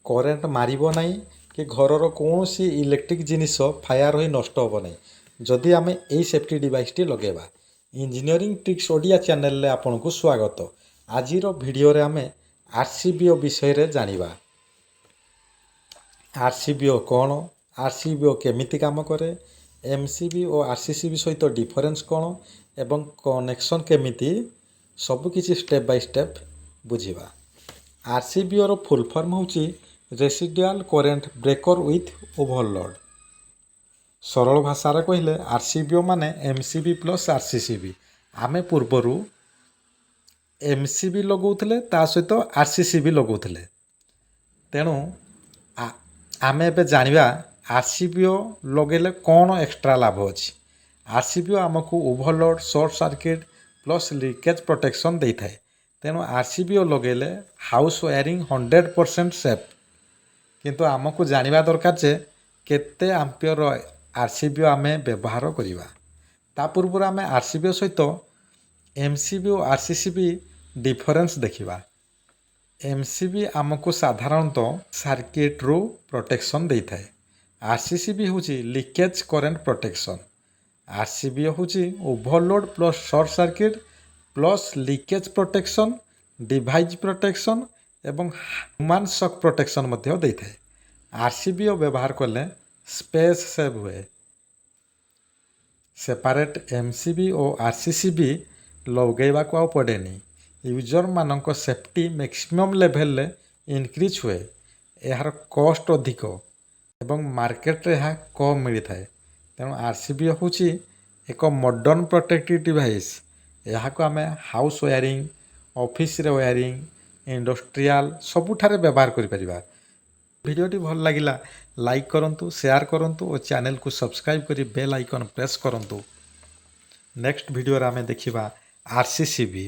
Current मारिबो नहीं कि घरर कौनसी इलेक्ट्रिक जिनिस फायर होई नष्ट होबो नहीं जदि आमे एई सेफ्टी डिवाइस टी लगेबा। इंजीनियरिंग ट्रिक्स ओडिया चैनल रे आपनकु स्वागत। आजिर वीडियो रे आमे आरसीबीओ विषय रे जानिबा। आरसीबीओ कौन, आरसीबीओ केमिति काम करे, एमसीबी और आरसीसीबी सहित डिफरेंस कौन एवं कनेक्शन केमिति सब किछि स्टेप बाय स्टेप बुझिबा। आरसीबीओ रो फुल फॉर्म होची residual current breaker with overload. सरल भाषा रे कहले आरसीबीओ माने एमसीबी प्लस आरसीसीबी। आमे पूर्वरु एमसीबी लगौथिले ता सहित आरसीसीबी लगौथिले। तेणु आमे एबे जानिबा आरसीबीओ लगेले कौन एक्स्ट्रा लाभ अछि। आरसीबीओ आमको overload, short circuit plus leakage protection देइथाय। तेणु आरसीबीओ लगेले हाउस वायरिंग 100% सेफ। किंतु आमको जानिबा दरकार जे केते एम्पियर आरसीबीओ आमे व्यवहार करिबा। ता पूर्व आमे आरसीबीओ सहित एमसीबी और आरसीसीबी डिफरेंस देखिबा। एमसीबी आमको साधारणतः सर्किट रू प्रोटेक्शन देइथाय। आरसीसीबी होची लीकेज करंट प्रोटेक्शन। आरसीबीओ होची overload plus short circuit plus leakage protection, device protection एवं ह्यूमन शॉक प्रोटेक्शन मध्य देइथाय। आरसीबीओ व्यवहार कले स्पेस सेव हुए। सेपारेट एमसीबी और आरसीसीबी लगेबा को पड़ेनी। यूजर मानक सेफ्टी मैक्सिमम लेवल ले इनक्रीज हुए। यार कॉस्ट अधिक एवं मार्केट रे यह कम मिली थाए। तेणु आरसीबीओ होची एक मॉडर्न प्रोटेक्टिव डिवाइस। यहाँ को आमे हाउस वायरिंग, ऑफिस रे वायरिंग, इंडस्ट्रियल सबुठारे व्यवहार करि परिबा। वीडियोटी भल लागिला लाइक करंतु, शेयर करंतु और चैनल को सब्सक्राइब करी बेल आइकन प्रेस करंतु। नेक्स्ट वीडियो रे आमे देखिबा आरसीसीबी।